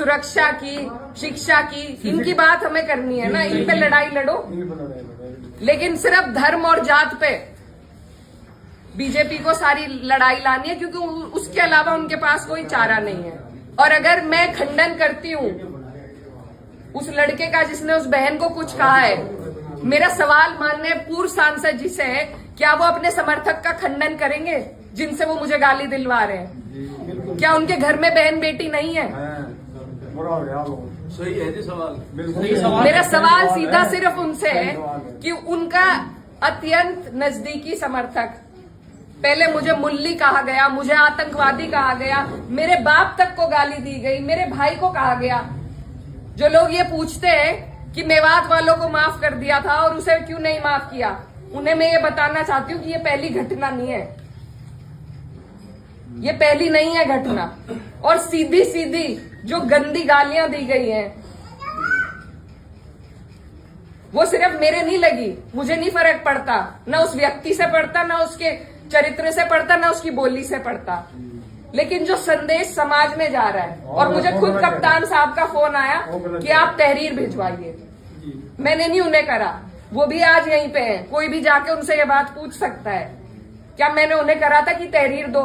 सुरक्षा की, शिक्षा की, इनकी बात हमें करनी है ना, इन पे लड़ाई लड़ो। लेकिन सिर्फ धर्म और जात पे बीजेपी को सारी लड़ाई लानी है, क्योंकि उसके अलावा उनके पास कोई चारा नहीं है। और अगर मैं खंडन करती हूँ उस लड़के का जिसने उस बहन को कुछ कहा है, मेरा सवाल माननीय पूर्व सांसद जी से है, क्या वो अपने समर्थक का खंडन करेंगे जिनसे वो मुझे गाली दिलवा रहे हैं? क्या उनके घर में बहन बेटी नहीं है? सही है जी सवाल। मेरा सवाल सीधा सिर्फ उनसे है कि उनका अत्यंत नजदीकी समर्थक, पहले मुझे मुल्ली कहा गया, मुझे आतंकवादी कहा गया, मेरे बाप तक को गाली दी गई, मेरे भाई को कहा गया। जो लोग ये पूछते हैं कि मेवात वालों को माफ कर दिया था और उसे क्यों नहीं माफ किया, उन्हें मैं ये बताना चाहती हूँ कि ये पहली घटना नहीं है, ये पहली नहीं है घटना। और सीधी सीधी जो गंदी गालियां दी गई हैं वो सिर्फ मेरे नहीं लगी, मुझे नहीं फर्क पड़ता, ना उस व्यक्ति से पड़ता, ना उसके चरित्र से पड़ता, ना उसकी बोली से पड़ता, लेकिन जो संदेश समाज में जा रहा है। और मुझे खुद कप्तान साहब का फोन आया कि आप तहरीर भिजवाइए, मैंने नहीं उन्हें करा, वो भी आज यहीं पे है, कोई भी जाके उनसे ये बात पूछ सकता है, क्या मैंने उन्हें करा था कि तहरीर दो?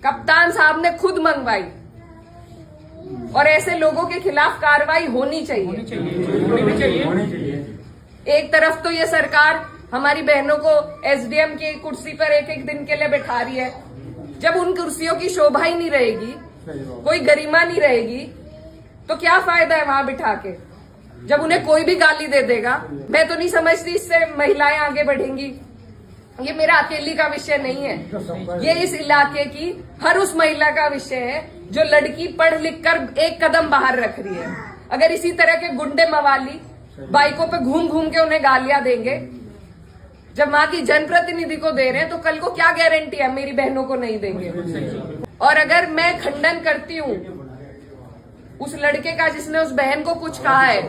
कप्तान साहब ने खुद मंगवाई। और ऐसे लोगों के खिलाफ कार्रवाई होनी चाहिए। एक तरफ तो ये सरकार हमारी बहनों को एसडीएम की कुर्सी पर एक एक दिन के लिए बैठा रही है, जब उन कुर्सियों की शोभा ही नहीं रहेगी, कोई गरिमा नहीं रहेगी, तो क्या फायदा है वहां बिठा के? जब उन्हें कोई भी गाली दे देगा, मैं तो नहीं समझती इससे महिलाएं आगे बढ़ेंगी। ये मेरा अकेली का विषय नहीं है, ये इस इलाके की हर उस महिला का विषय है जो लड़की पढ़ लिख कर एक कदम बाहर रख रही है। अगर इसी तरह के गुंडे मवाली बाइकों पे घूम घूम के उन्हें गालियां देंगे, जब वहां की जनप्रतिनिधि को दे रहे हैं, तो कल को क्या गारंटी है मेरी बहनों को नहीं देंगे? और अगर मैं खंडन करती हूँ उस लड़के का जिसने उस बहन को कुछ कहा है,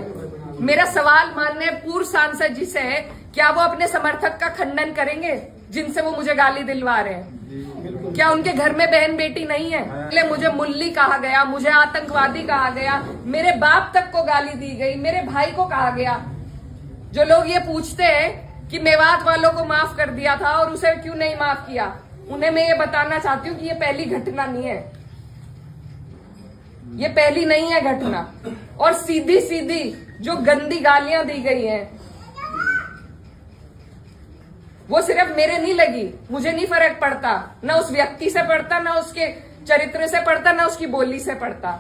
मेरा सवाल माननीय पूर्व सांसद जी से है, क्या वो अपने समर्थक का खंडन करेंगे जिनसे वो मुझे गाली दिलवा रहे हैं? क्या उनके घर में बहन बेटी नहीं है? पहले मुझे मुल्ली कहा गया, मुझे आतंकवादी कहा गया, मेरे बाप तक को गाली दी गई, मेरे भाई को कहा गया। जो लोग ये पूछते हैं कि मेवात वालों को माफ कर दिया था और उसे क्यों नहीं माफ किया, उन्हें मैं ये बताना चाहती हूँ कि ये पहली घटना नहीं है, ये पहली नहीं है घटना। और सीधी सीधी जो गंदी गालियां दी गई हैं वो सिर्फ मेरे नहीं लगी, मुझे नहीं फर्क पड़ता, ना उस व्यक्ति से पड़ता, ना उसके चरित्र से पड़ता, ना उसकी बोली से पड़ता,